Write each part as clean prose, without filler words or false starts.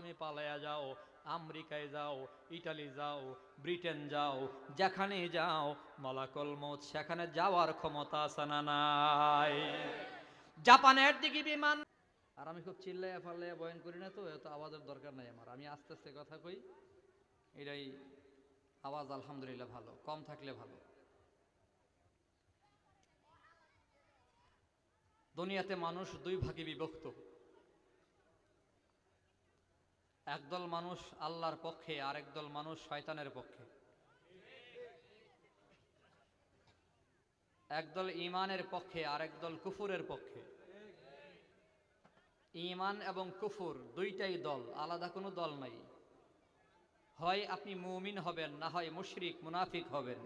তুমি পালায়া যাও, আমেরিকায় যাও, ইটালি যাও, ব্রিটেন যাও, যেখানে যাও মালাকুল মউত সেখানে যাওয়ার ক্ষমতা আছে না নাই? জাপানের দিকে বিমান। আর আমি খুব চিল্লাইয়া ফাল্লাইয়া বয়ান করি না, তো এত আওয়াজের দরকার নাই আমার, আমি আস্তে আস্তে কথা কই, এটাই আওয়াজ আলহামদুলিল্লাহ ভালো, কম থাকলে ভালো। দুনিয়াতে মানুষ দুই ভাগে বিভক্ত। একদল মানুষ আল্লাহর পক্ষে, আর একদল মানুষ শয়তানের পক্ষে। একদল ঈমানের পক্ষে, আর একদল কুফুরের পক্ষে। ঈমান এবং কুফুর দুইটাই দল, আলাদা কোনো দল নাই। হয় আপনি মুমিন হবেন, না হয় মুশরিক মুনাফিক হবেন।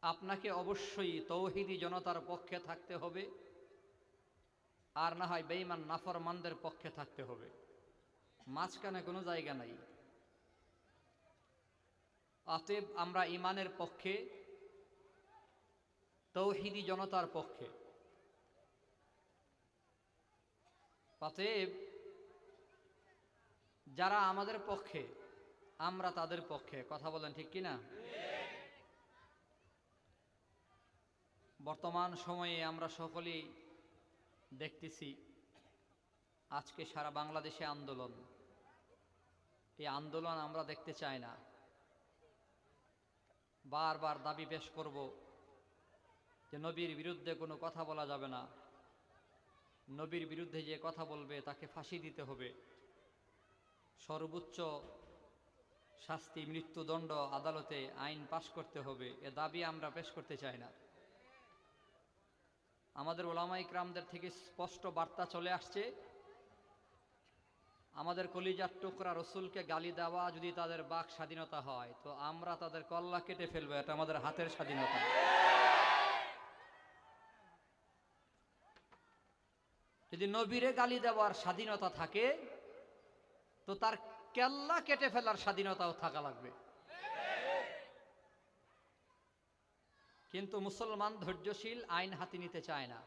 আপনাকে অবশ্যই তৌহিদি জনতার পক্ষে থাকতে হবে, আর না হয় বেঈমান নাফরমানদের পক্ষে থাকতে হবে। মাঝখানে কোনো জায়গা নাই। অতএব আমরা ঈমানের পক্ষে, তৌহিদি জনতার পক্ষে। অতএব যারা আমাদের পক্ষে, আমরা তাদের পক্ষে। কথা বলেন ঠিক কিনা? বর্তমান সময়ে আমরা সকলেই দেখতেছি, আজকে সারা বাংলাদেশে আন্দোলন। এই আন্দোলন আমরা দেখতে চাই না। বারবার দাবি পেশ করব যে নবীর বিরুদ্ধে কোনো কথা বলা যাবে না, নবীর বিরুদ্ধে যে কথা বলবে তাকে ফাঁসি দিতে হবে, সর্বোচ্চ শাস্তি মৃত্যুদণ্ড আদালতে আইন পাশ করতে হবে। এ দাবি আমরা পেশ করতে চাই না। আমাদের ওলামা ইকরামদের থেকে স্পষ্ট বার্তা চলে আসছে, আমাদের কলিজার টুকরা রসুলকে গালি দেওয়া যদি তাদের বাক স্বাধীনতা হয়, তো আমরা তাদের কল্লা কেটে ফেলবো, এটা আমাদের হাতের স্বাধীনতা। যদি নবীরে গালি দেওয়ার স্বাধীনতা থাকে, তো তার কেল্লা কেটে ফেলার স্বাধীনতাও থাকা লাগবে। কিন্তু মুসলমান ধৈর্যশীল, আইন হাতে নিতে চায় না।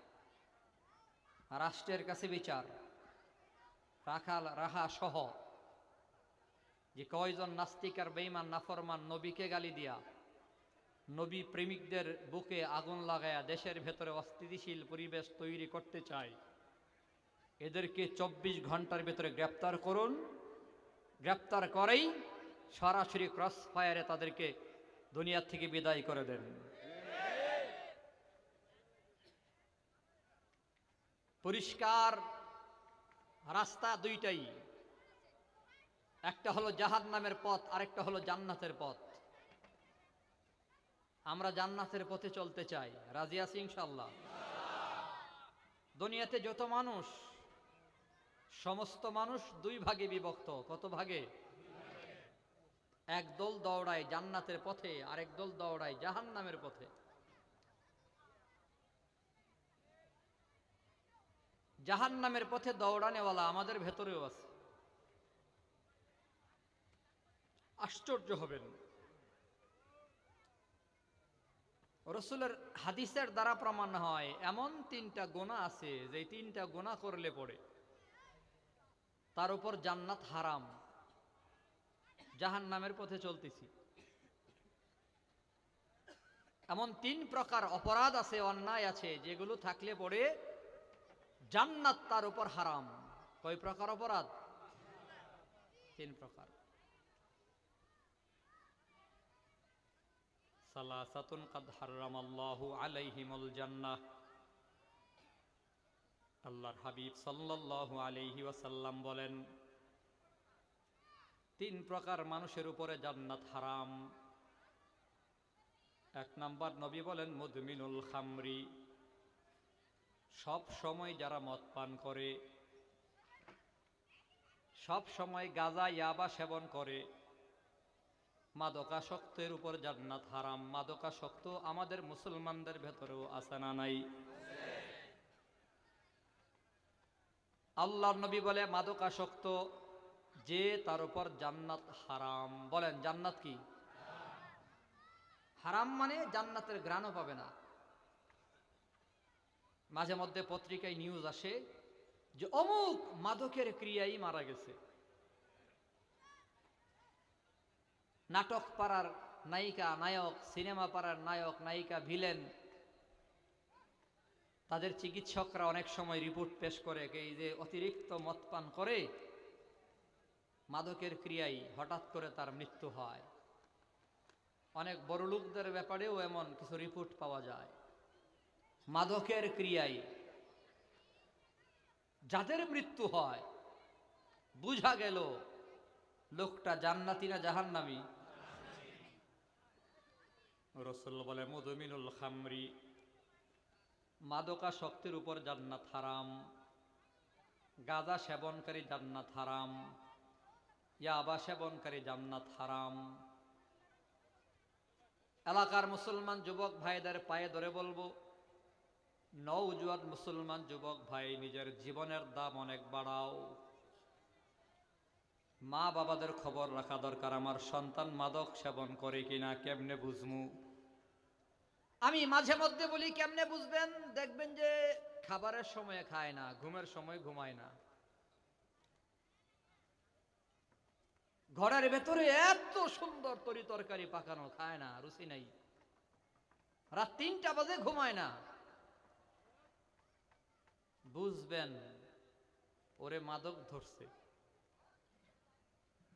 রাষ্ট্রের কাছে বিচার রাহা সহ যে কয়জন নাস্তিক আর বেঈমান নাফরমান নবীকে গালি দিয়া, নবী প্রেমিকদের বুকে আগুন লাগায়া দেশের ভেতরে অস্থিতিশীল পরিবেশ তৈরি করতে চায়, এদেরকে 24 ঘন্টার ভেতরে গ্রেপ্তার করুন। গ্রেপ্তার করেই সরাসরি ক্রস ফায়ারে তাদেরকে দুনিয়া থেকে বিদায় করে দেন। পরিষ্কার রাস্তা দুইটাই, একটা হলো জাহান্নামের পথ, আরেকটা হলো জান্নাতের পথ। আমরা জান্নাতের পথে চলতে চাই, রাজি আছি ইনশাআল্লাহ। দুনিয়াতে যত মানুষ, সমস্ত মানুষ দুই ভাগে বিভক্ত। কত ভাগে? একদল দৌড়ায় জান্নাতের পথে, আরেক দল দৌড়ায় জাহান্নামের পথে। জাহান্নামের পথে দৌড়ানেওয়ালা আমাদের ভেতরেও আছে। আশ্চর্য হবেন, রসুলের হাদিসের দ্বারা প্রমাণ হয় এমন 3টা গুনাহ আছে, যে 3টা গুনাহ করলে পড়ে তার উপর জান্নাত হারাম। জাহান্নামের পথে চলতেছি। এমন 3 প্রকার অপরাধ আছে, অন্যায় আছে, যেগুলো থাকলে পড়ে জান্নাত তার উপর হারাম। কয় প্রকার অপরাধ? 3 প্রকার। সালাসাতুন কাদ হারামাল্লাহু আলাইহিমুল জান্নাহ। আল্লাহর হাবিব সাল্লাল্লাহু আলাইহি ওয়াসাল্লাম বলেন, 3 প্রকার মানুষের উপরে জান্নাত হারাম। 1 নাম্বার, নবী বলেন মুদমিনুল খামরি, সব সময় যারা মদ পান করে, সব সময় গাঁজা ইয়াবা সেবন করে, মাদকাসক্তের উপর জান্নাত হারাম। মাদকাসক্ত আমাদের মুসলমানদের ভেতরেও আছে না নাই? আল্লাহর নবী বলে মাদকাসক্ত যে, তার উপর জান্নাত হারাম। বলেন জান্নাত কি? হারাম মানে জান্নাতের ঘ্রাণও পাবে না। মাঝে মধ্যে পত্রিকায় নিউজ আসে যে অমুক মাদকের ক্রিয়াই মারা গেছে। নাটক পাড়ার নায়িকা নায়ক, সিনেমা পাড়ার নায়ক নায়িকা, ভিলেন, তাদের চিকিৎসকরা অনেক সময় রিপোর্ট পেশ করে এই যে অতিরিক্ত মদ পান করে মাদকের ক্রিয়ায় হঠাৎ করে তার মৃত্যু হয়। অনেক বড় লোকদের ব্যাপারেও এমন কিছু রিপোর্ট পাওয়া যায়। মাদকের ক্রিয়ায় যাদের মৃত্যু হয় বুঝা গেল লোকটা জান্নাতি না জাহান্নামী। রাসূল বলে মুদমিনুল খামরি, মাদকাসক্তের উপর জান্নাত হারাম, গাঁজা সেবনকারী জান্নাত হারাম, ইয়াবা সেবনকারী জান্নাত হারাম। এলাকার মুসলমান যুবক ভাইদের পায়ে ধরে বলবো, নওজোয়ান মুসলমান যুবক ভাই, নিজের জীবনের দাম অনেক বাড়াও। মা বাবাদের খবর রাখা দরকার, আমার সন্তান মাদক সেবন করে কিনা কেমনে বুঝমু। আমি মাঝে মধ্যে বলি কেমনে বুঝবেন, দেখবেন যে খাবারের সময় খায় না, ঘুমের সময় ঘুমায় না, ঘরের ভেতরে এত সুন্দর তরি তরকারি পাকানো খায় না, রুচি নাই, রাত ৩টা বাজে ঘুমায় না, বুঝবেন ওরে মাদক ধরছে।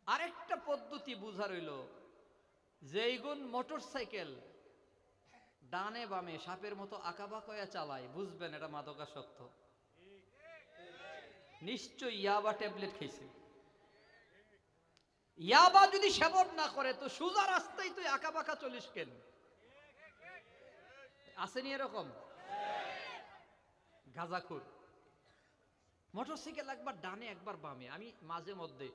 আরেকটা পদ্ধতি বুঝার হইল, যেই গুণ মোটর সাইকেল ডানে বামে সাপের মতো আঁকাবাঁকা চালায়, বুঝবেন এটা মাদকাসক্ত, নিশ্চয় ইয়াবা ট্যাবলেট খেয়েছে। ইয়াবা যদি সেবন না করে তো সোজা রাস্তায় তুই আঁকাবাঁকা চলিস কেন? আসেনি এরকম গাঁজাখুর, মোটরসাইকেল একবার ডানে একবার বামে। আমি মাঝে মধ্যে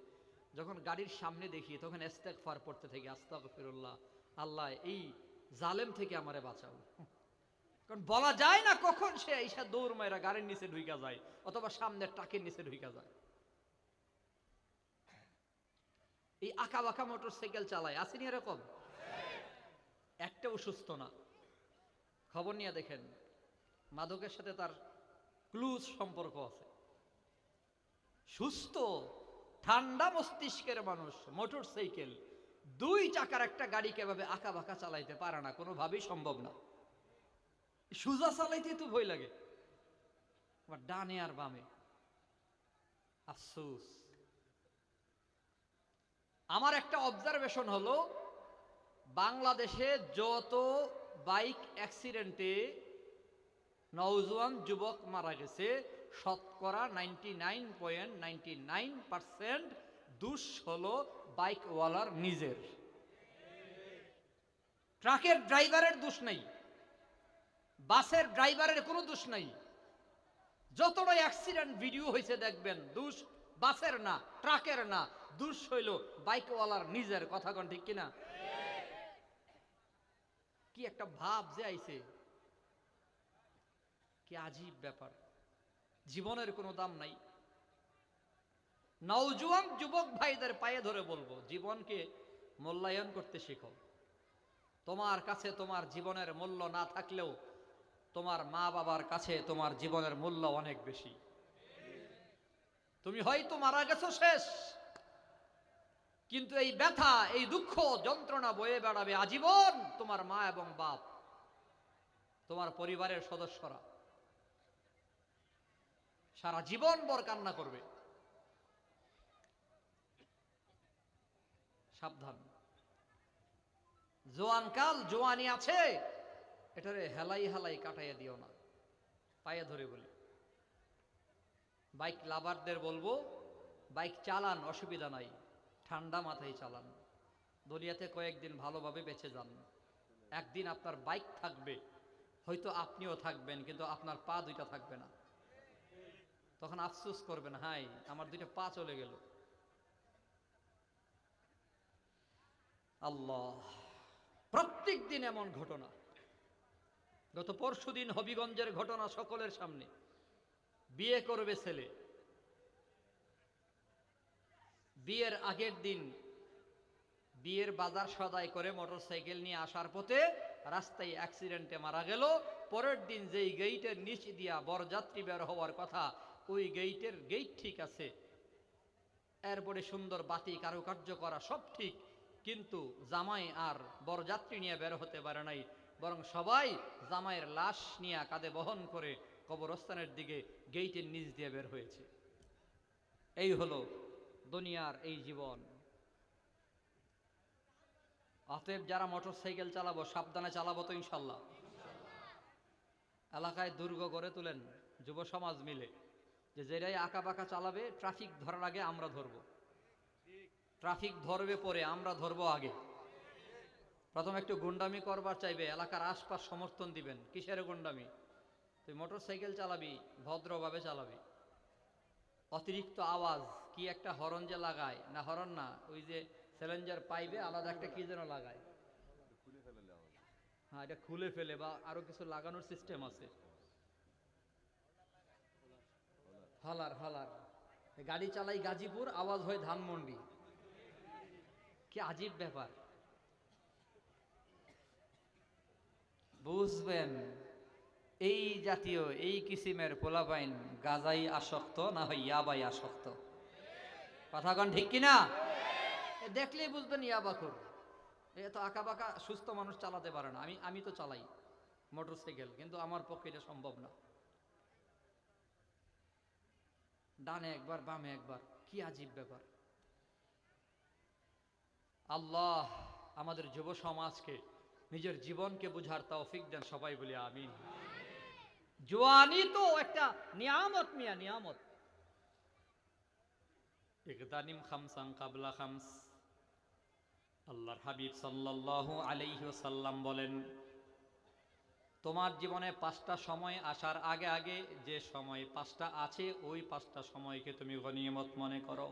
যখন গাড়ির সামনে দেখি তখন ইস্তেগফার পড়তে থাকি, আস্তাগফিরুল্লাহ, আল্লাহ এই জালেম থেকে আমারে বাঁচাও। কারণ বলা যায় না কখন সে ঈশা দৌড় মাইরা গাড়ির নিচে ঢুইকা যায় অথবা সামনের ট্রাকের নিচে ঢুইকা যায়। এই আঁকা বাঁকা মোটর সাইকেল চালায়, আসেনি এরকম? একটাও সুস্থ না। খবর নিয়ে দেখেন মাদকের সাথে তার ক্লোজ সম্পর্ক আছে। সুস্থ ঠান্ডা মস্তিষ্কের মানুষ মোটর সাইকেল 2 চাকার একটা গাড়িকে এভাবে আঁকা বাঁকা চালাইতে পারে না, কোনোভাবেই সম্ভব না। সোজা চালাইতে তো ভয় লাগে, আবার ডানে আর বামে। আফসোস, আমার একটা অবজারভেশন হলো, বাংলাদেশে যত বাইক অ্যাক্সিডেন্টে নওজোয়ান যুবক মারা গেছে, শতকরা 99.99% দোষ হলো বাইকওয়ালার নিজের। ট্রাকের ড্রাইভারের দোষ নাই, বাসের ড্রাইভারের কোনো দোষ নাই। যতটা অ্যাক্সিডেন্ট ভিডিও হয়েছে দেখবেন, দোষ বাসের না, ট্রাকের না, দোষ হইল বাইকওয়ালার নিজের। কথা কোন ঠিক কিনা? কি একটা ভাব যে আইছে, কি আজীব ব্যাপার। জীবনের কোনো দাম নাই। নওজোয়ান যুবক ভাইদের পায়ে ধরে বলবো, জীবনকে মূল্যায়ন করতে শিখো। তোমার কাছে তোমার জীবনের মূল্য না থাকলেও তোমার মা বাবার কাছে তোমার জীবনের মূল্য অনেক বেশি। তুমি হয়তো মারা গেছো শেষ, কিন্তু এই ব্যথা, এই দুঃখ যন্ত্রণা বয়ে বেড়াবে আজীবন তোমার মা এবং বাপ, তোমার পরিবারের সদস্যরা সারা জীবন ভর কান্না করবে। সাবধান। জোয়ানকাল জোয়ানি আছে, এটারে হেলাই হেলাই কাটাইয়া দিও না। পায়ে ধরে বলি, বাইক লাভারদের বলবো, বাইক চালান, অসুবিধা নাই, ঠান্ডা মাথায় চালান। দুনিয়াতে কয়েকদিন ভালোভাবে বেঁচে যান। একদিন আপনার বাইক থাকবে, হয়তো আপনিও থাকবেন, কিন্তু আপনার পা 2টা থাকবে না। তখন আফসোস করবেন, হাই আমার 2টা পা চলে গেল। আল্লাহ, প্রত্যেক দিন এমন ঘটনা। গত পরশুদিন হবিগঞ্জের ঘটনা সকলের সামনে। বিয়ে করবে ছেলে, বিয়ের আগের দিন বিয়ের বাজার সদাই করে মোটরসাইকেল নিয়ে আসার পথে রাস্তায় অ্যাক্সিডেন্টে মারা গেল। পরের দিন যেই গেইটের নিচ দিয়া বরযাত্রী বের হওয়ার কথা, ওই গেট ঠিক আছে, এরপরে সুন্দর বাতি কারুকার্য করা সব ঠিক, কিন্তু জামাই আর বরযাত্রী নিয়ে বের হতে পারে নাই, বরং সবাই জামাইয়ের লাশ নিয়ে কাঁধে বহন করে কবরস্থানের দিকে গেইটের নিচ দিয়ে বের হয়েছে। এই হলো দুনিয়ার এই জীবন। অতএব যারা মোটরসাইকেল চালাবো সাবধানে চালাবো তো ইনশাল্লাহ। এলাকায় দুর্গ করে তুলেন যুব সমাজ মিলে, যে যেটাই আঁকা বাঁকা চালাবে ট্রাফিক ধরার আগে আমরা ধরবো, ট্রাফিক ধরবে পরে আমরা ধরবো আগে। প্রথম একটু গুন্ডামি করবার চাইবে, এলাকার আশপাশ সমর্থন দিবেন। কিসের গুন্ডামি? তুই মোটরসাইকেল চালাবি, ভদ্রভাবে চালাবি। অতিরিক্ত আওয়াজ, কি একটা হরন যে লাগায়, না হরন না, ওই যে চ্যালেঞ্জার পাইবে আলাদা একটা কি যেন লাগায়, হ্যাঁ এটা খুলে ফেলে বা আরো কিছু লাগানোর সিস্টেম আছে। হলার হলার গাড়ি চালাই গাজীপুর, আওয়াজ হয় ধানমন্ডি। কি আজীব ব্যাপার, বুঝবেন। এই জাতীয় এই কিসিমের পোলাপাইন গাজাই আসক্ত, না হয় ইয়াবাই আসক্ত। কথা কন ঠিক কিনা? দেখলেই বুঝবেন ইয়াবাখুর। এত আঁকা বাঁকা সুস্থ মানুষ চালাতে পারে না। আমি তো চালাই মোটরসাইকেল, কিন্তু আমার পক্ষে এটা সম্ভব না। ডানে একবার বামে একবার, কি আজীব ব্যাপার। আল্লাহ আমাদের যুব সমাজকে নিজের জীবনকে বুঝার তৌফিক দেন, সবাই বলি আমিন। জওয়ানি তো একটা নিয়ামত, মিয়া নিয়ামত। ইগতানিম খামসান কাবলা খামস। আল্লাহর হাবিব সাল্লাল্লাহু আলাইহি ওয়াসাল্লাম বলেন, তোমার জীবনে 5টা সময় আসার আগে আগে যে সময় 5টা আছে, ওই 5টা সময়কে তুমি গনিমত মনে করো।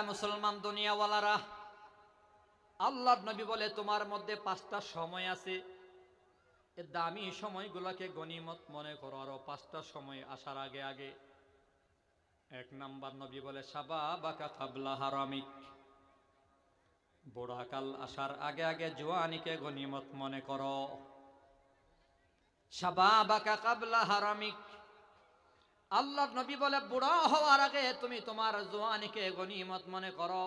মুসলমান দুনিয়াওয়ালারা, আল্লাহর নবী বলে তোমার মধ্যে 5টা সময় আছে, এ দামি সময়গুলোকে গনিমত মনে করো আরো 5টা সময় আসার আগে আগে। 1 নাম্বার নবী বলে শাবাবাকা কাবলা হারামিক, বুড়াকাল আসার আগে আগে জওয়ানিকে গনিমত মনে করো। শাবাবাকা কাবলা হারামিক, আল্লাহর নবী বলে বুড়া হওয়ার আগে তুমি তোমার জওয়ানিকে গনিমত মনে করো।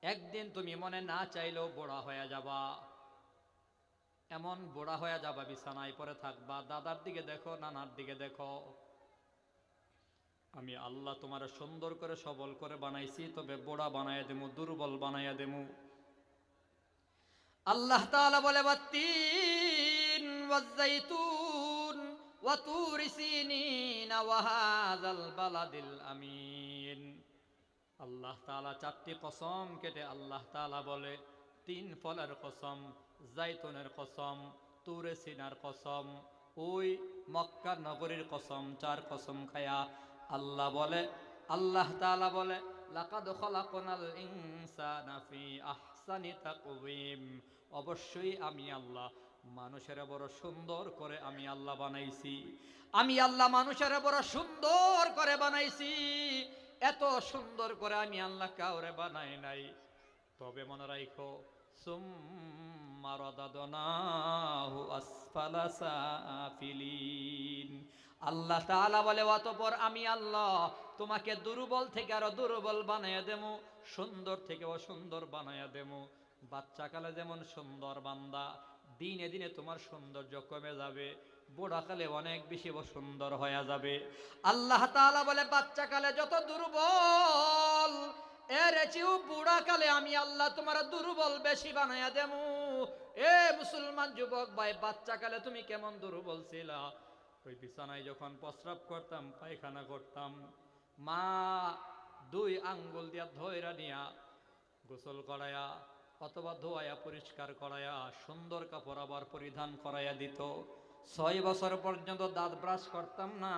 একদিন তুমি মনে না চাইলেও বুড়া হয়ে যাবা, এমন বুড়া হয়ে যাবা বিছানায় পড়ে থাকবা, দাদার দিকে দেখো নানার দিকে দেখো। আমি আল্লাহ তোমার সুন্দর করে সবল করে বানাইছি, তবে বুড়া বানাইয়া দেমু, দুর্বল বানাইয়া দেমু। আল্লাহ তাআলা বলে ওয়াত্তিন ওয়াজ্জাইতুন ওয়া তুরি সিনিন ওয়া হাযাল বালাদিল আমিন। আল্লাহ তাআলা 4টি কসম কেটে আল্লাহ তাআলা বলে 3 ফলের কসম, জাইতুনের কসম, তুরে সিনার কসম, ওই মক্কা নগরীর কসম, 4 কসম খায়া আল্লাহ বলে, আল্লাহ তাআলা বলে লাকাদ খলাকনাল ইনসানা ফি আহসানি তাকওয়িম, অবশ্যই আমি আল্লাহ মানুষের বড় সুন্দর করে আমি আল্লাহ বানাইছি। আমি আল্লাহ মানুষের বড় সুন্দর করে বানাইছি। এত সুন্দর করে আমি আল্লাহ কাউরে বানাই নাই। তবে মনে রাখো, সুম্মা রাদাদনাহু আসফালা সাফিলিন। আল্লাহ তাআলা বলে অতঃপর আমি আল্লাহ তোমাকে দুর্বল থেকে আরো দুর্বল বানাইয়া দেবো, সুন্দর থেকে অসুন্দর বানাইয়া দেবো। বাচ্চাকালে যেমন সুন্দর বান্দা, দিনে দিনে তোমার সৌন্দর্য কমে যাবে, বুড়াকালে অনেক বেশি সুন্দর হয়ে যাবে। আল্লাহ তাআলা বলে বাচ্চাকালে যত দুর্বল, এর চেয়েও বুড়াকালে আমি আল্লাহ তোমার দুর্বল বেশি বানাইয়া দেবো। এ মুসলমান যুবক ভাই, বাচ্চাকালে তুমি কেমন দুর্বল ছিলা? ওই বিছানায় যখন প্রস্রাব করতাম, পায়খানা করতাম, মা 2 আঙ্গুল দিয়া ধইরা নিয়া গোসল করায়া অথবা ধোয়া পরিষ্কার করায়া সুন্দর কাপড় আবার পরিধান করাইয়া দিত। 6 বছর পর্যন্ত দাঁত ব্রাশ করতাম না।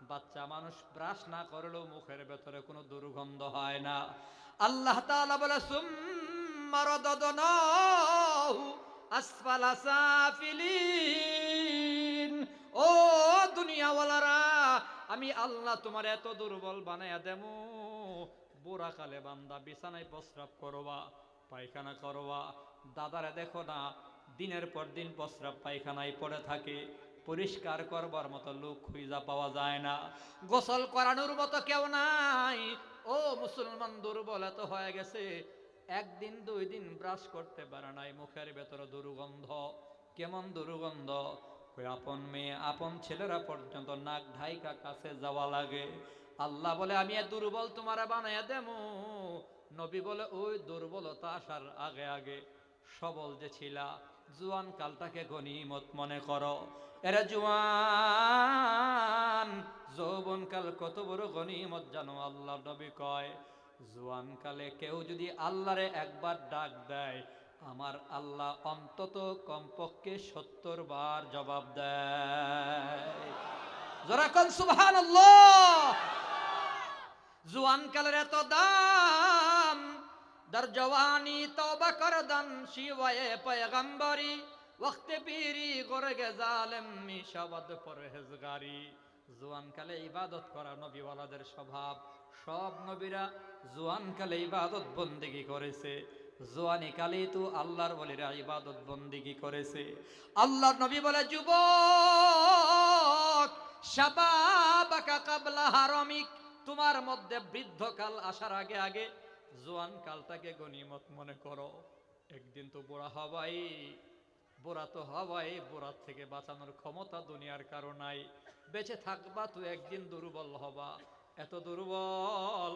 বাচ্চা মানুষ ব্রাশ না করলেও মুখের ভেতরে কোনো দুর্গন্ধ হয় না। আল্লাহ তাআলা বলে সুম্মা রাদাদনাহু আসফালা সাফিলিন। ও দুনিয়াওয়ালারা, আমি আল্লাহ তোমার এত দুর্বল বানাইয়া দেবো, বুড়াকালে বান্দা বিছানায় প্রস্রাব করবা, পায়খানা করবা। দাদারে দেখো না, দিনের পর দিন প্রস্রাব পায়খানায় পড়ে থাকে, পরিষ্কার করবার মতো লোক খুঁজা পাওয়া যায় না, গোসল করানোর মতো কেউ নাই। ও মুসলমান, দুর্বল এত হয়ে গেছে, একদিন দুই দিন ব্রাশ করতে পারে নাই, মুখের ভেতরে দুর্গন্ধ। কেমন দুর্গন্ধ! ওই আপন মেয়ে আপন ছেলেরা পর্যন্ত নাক ঢাইকা কাছে যাওয়া লাগে। আল্লাহ বলে আমি এ দুর্বল তোমারা বানাইয়া দেবো। নবী বলে ওই দুর্বলতা আসার আগে আগে সবল যে ছিলা, জুয়ান কালটাকে গনিমত মনে করো। এরা জুয়ান যৌবন কাল কত বড় গনিমত জানো? আল্লাহ নবী কয়, জুয়ান কালে কেউ যদি আল্লাহরে একবার ডাক দেয়, আমার আল্লাহ অন্তত কমপক্ষে 70 বার জবাব দেয়। যারা কোন সুবহানাল্লাহ! জুয়ান কালের এত দাম, در جوانی توبہ کردن شیوه پیغمبری وقت پیری گرگ ظالم می شود پرهیزگاری। জোয়ান কালে ইবাদত করা নবীওয়ালাদের স্বভাব। সব নবীরা জোয়ান কালে ইবাদত বন্দেগি করেছে, জোয়ানি কালে তো আল্লাহর ওলিরা ইবাদত বন্দেগি করেছে। আল্লাহর নবী বলে, যুবক, শাবাবাকা কাবলা হারামিক, তোমার মধ্যে বৃদ্ধকাল আসার আগে আগে জোয়ান কালটাকে গনিমত মনে করো। একদিন তো বুড়া হবাই, বুড়া তো হবাই, বুড়ার থেকে বাঁচানোর ক্ষমতা দুনিয়ার কারো নাই। বেঁচে থাকবা তো একদিন দুর্বল হবা, এত দুর্বল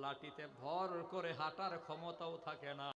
লাঠিতে ভর করে হাঁটার ক্ষমতাও থাকে না।